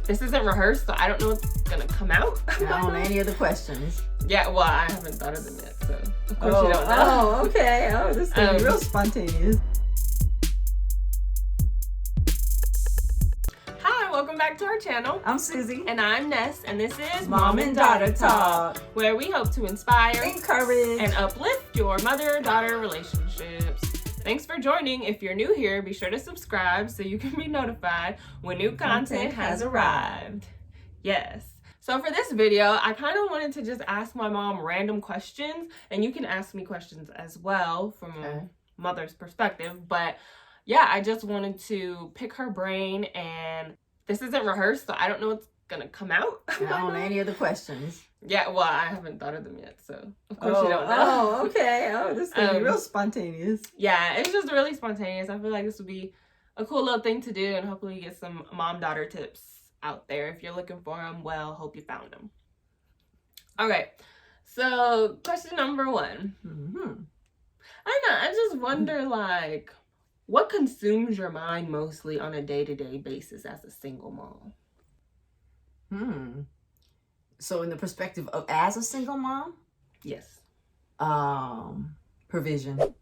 This isn't rehearsed, so I don't know what's gonna come out. I don't know any of the questions. Yeah, well, I haven't thought of them yet, so of course you don't know. Oh, okay. Oh, this is gonna be real spontaneous. Hi, welcome back to our channel. I'm Susie. And I'm Ness, and this is Mom and Daughter Talk, where we hope to inspire, encourage, and uplift your mother-daughter relationships. Thanks for joining. If you're new here, be sure to subscribe so you can be notified when new content has arrived. Yes. So for this video, I kind of wanted to just ask my mom random questions, and you can ask me questions as well from a mother's perspective. But yeah, I just wanted to pick her brain, and this isn't rehearsed, so I don't know what's gonna come out. I don't know any of the questions. Yeah, well, I haven't thought of them yet, so of course you don't know. Oh, okay. Oh, this is gonna be real spontaneous. Yeah, it's just really spontaneous. I feel like this would be a cool little thing to do, and hopefully get some mom-daughter tips out there. If you're looking for them, well, hope you found them. All right, so question number one. I know, I just wonder, like, what consumes your mind mostly on a day-to-day basis as a single mom? So in the perspective of as a single mom? Yes. Provision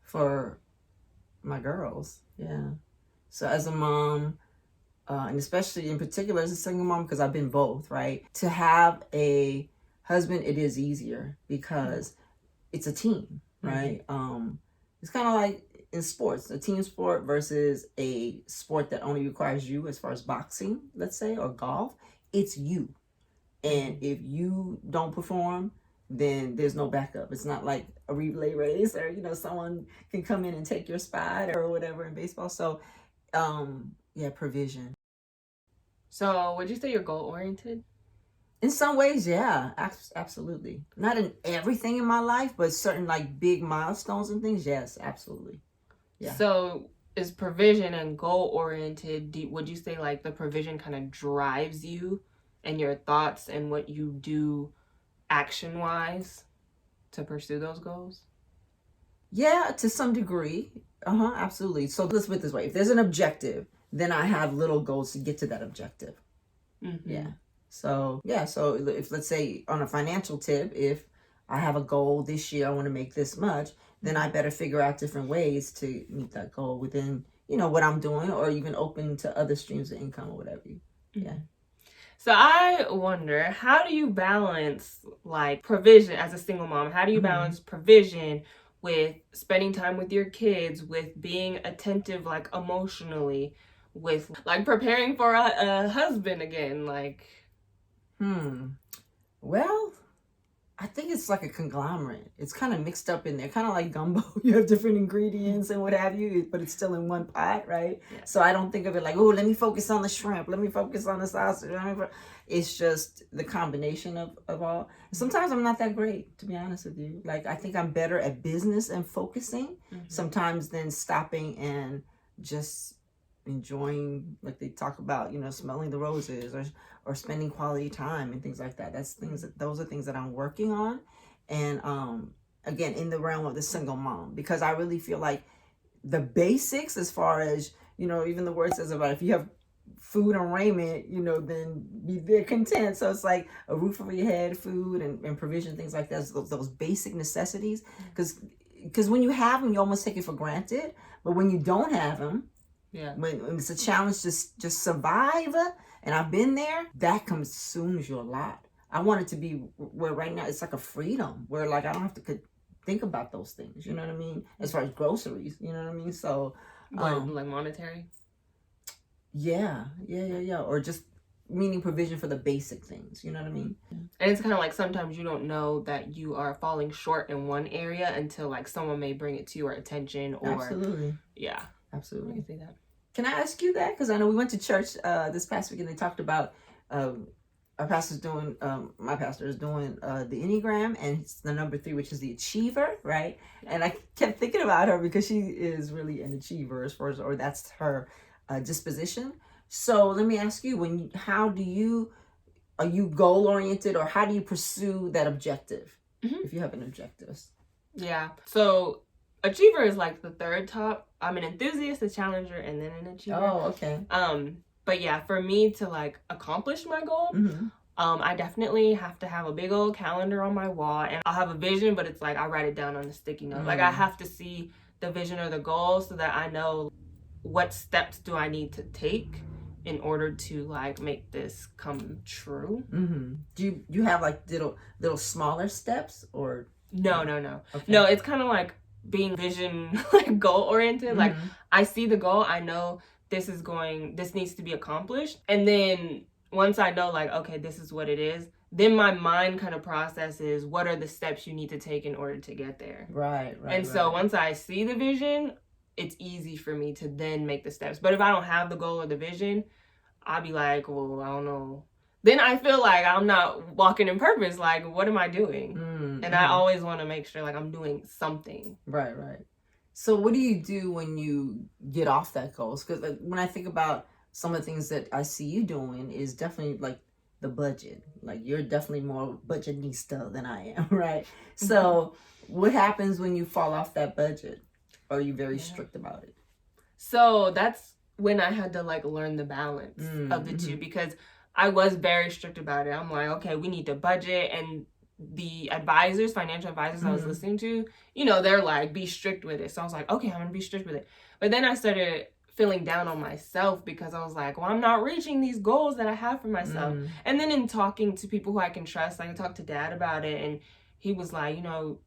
for my girls. Yeah. So as a mom, and especially in particular as a single mom, because I've been both, right? To have a husband, it is easier because it's a team, right? It's kind of like in sports, a team sport versus a sport that only requires you, as far as boxing, let's say, or golf. It's you. And if you don't perform, then there's no backup. It's not like a relay race or, you know, someone can come in and take your spot or whatever in baseball. So, yeah, provision. So would you say you're goal-oriented? In some ways, yeah, absolutely. Not in everything in my life, but certain like big milestones and things, yes, absolutely. Yeah. So is provision and goal-oriented, would you say like the provision kind of drives you and your thoughts and what you do action-wise to pursue those goals? Yeah, to some degree. Absolutely. So let's put it this way. If there's an objective, then I have little goals to get to that objective. Yeah. So, yeah. So if, let's say on a financial tip, if I have a goal this year, I want to make this much, then I better figure out different ways to meet that goal within, you know, what I'm doing, or even open to other streams of income or whatever. Yeah. So I wonder, how do you balance like provision as a single mom? How do you balance provision with spending time with your kids, with being attentive, like emotionally, with like preparing for a husband again? Like, well, I think it's like a conglomerate. It's kind of mixed up in there, kind of like gumbo. You have different ingredients and what have you, but it's still in one pot, right? Yeah. So I don't think of it like, oh, let me focus on the shrimp. Let me focus on the sausage. It's just the combination of all. Sometimes I'm not that great, to be honest with you. Like, I think I'm better at business and focusing sometimes than stopping and just enjoying, like they talk about, you know, smelling the roses or spending quality time and things like that. Those are things that I'm working on. And again, in the realm of the single mom, because I really feel like the basics, as far as, you know, even the word says about if you have food and raiment, you know, then they're content. So it's like a roof over your head, food and provision, things like that, those basic necessities. Because when you have them, you almost take it for granted. But when you don't have them, when it's a challenge, just survive, and I've been there, that consumes you a lot. I want it to be where right now it's like a freedom, where like I don't have to think about those things, you know what I mean? As far as groceries, you know what I mean? So like monetary? Yeah. Or just meaning provision for the basic things, you know what I mean? And it's kind of like sometimes you don't know that you are falling short in one area until like someone may bring it to your attention. Or Absolutely. Yeah. Absolutely. I can see that. Can I ask you that? Because I know we went to church this past week and they talked about our pastor's doing, my pastor is doing the Enneagram, and it's the number 3, which is the achiever, right? And I kept thinking about her because she is really an achiever as far as, or that's her disposition. So let me ask you, are you goal oriented, or how do you pursue that objective if you have an objective? Yeah. So achiever is like the third top. I'm an enthusiast, a challenger, and then an achiever. Oh, okay. But yeah, for me to like accomplish my goal, I definitely have to have a big old calendar on my wall, and I'll have a vision, but it's like I write it down on a sticky note. Like I have to see the vision or the goal so that I know what steps do I need to take in order to like make this come true. Do you have like little smaller steps or? No. Okay. No, it's kind of like being vision like goal oriented. Like I see the goal, I know this needs to be accomplished, and then once I know like, okay, this is what it is, then my mind kind of processes what are the steps you need to take in order to get there. Right. And so once I see the vision, it's easy for me to then make the steps. But if I don't have the goal or the vision, I'll be like, well, I don't know. Then I feel like I'm not walking in purpose. Like, what am I doing? And I always want to make sure like I'm doing something. Right. So what do you do when you get off that goals? Because like, when I think about some of the things that I see you doing is definitely like the budget. Like you're definitely more budgetista than I am, right? So what happens when you fall off that budget? Or are you very strict about it? So that's when I had to like learn the balance of the two, because I was very strict about it. I'm like, okay, we need to budget, and the financial advisors I was listening to, you know, they're like, be strict with it. So I was like, okay, I'm gonna be strict with it. But then I started feeling down on myself because I was like, well, I'm not reaching these goals that I have for myself. And then in talking to people who I can trust, like I talked to Dad about it, and he was like, you know,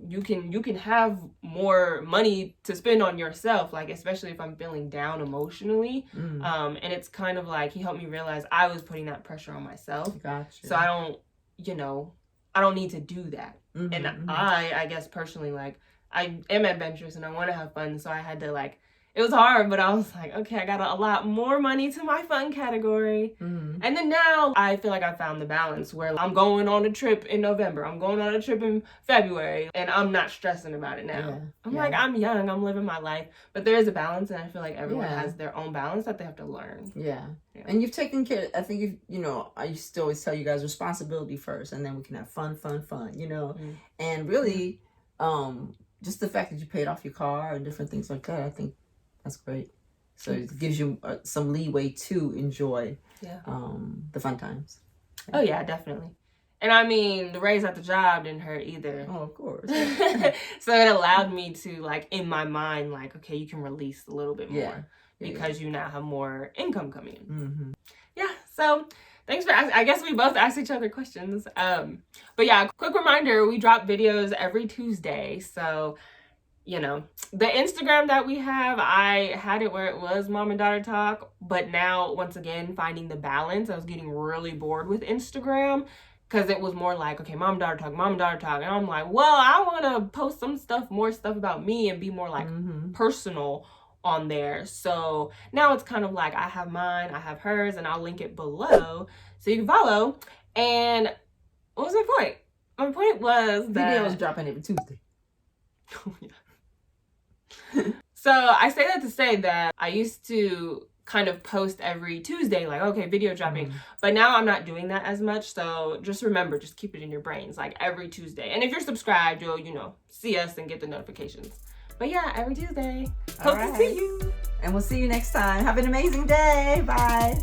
you can have more money to spend on yourself, like especially if I'm feeling down emotionally. And it's kind of like he helped me realize I was putting that pressure on myself. Gotcha. So I don't need to do that. And I guess personally, like I am adventurous and I want to have fun, so I had to like, it was hard, but I was like, okay, I got a lot more money to my fun category. And then now I feel like I found the balance where I'm going on a trip in November. I'm going on a trip in February, and I'm not stressing about it now. I'm like, I'm young, I'm living my life. But there is a balance, and I feel like everyone has their own balance that they have to learn. Yeah. And you've taken care, I think, I used to always tell you guys responsibility first, and then we can have fun, you know? And really, just the fact that you paid off your car and different things like that, I think, that's great. So it gives you some leeway to enjoy the fun times. Oh, yeah, definitely. And I mean, the raise at the job didn't hurt either. Oh, of course. So it allowed me to, like, in my mind, like, okay, you can release a little bit more because you now have more income coming in. Yeah, so thanks for asking. I guess we both asked each other questions. But yeah, quick reminder, we drop videos every Tuesday. So you know, the Instagram that we have, I had it where it was mom and daughter talk, but now once again, finding the balance, I was getting really bored with Instagram because it was more like, okay, mom and daughter talk, and I'm like, well, I want to post more stuff about me and be more like personal on there. So now it's kind of like I have mine, I have hers, and I'll link it below so you can follow. And what was my point? My point was that videos dropping every Tuesday. Oh, yeah. So I say that to say that I used to kind of post every Tuesday, like, okay, video dropping. But now I'm not doing that as much. So just remember, just keep it in your brains, like every Tuesday. And if you're subscribed, you'll, see us and get the notifications. But yeah, every Tuesday. Hope to see you. And we'll see you next time. Have an amazing day. Bye.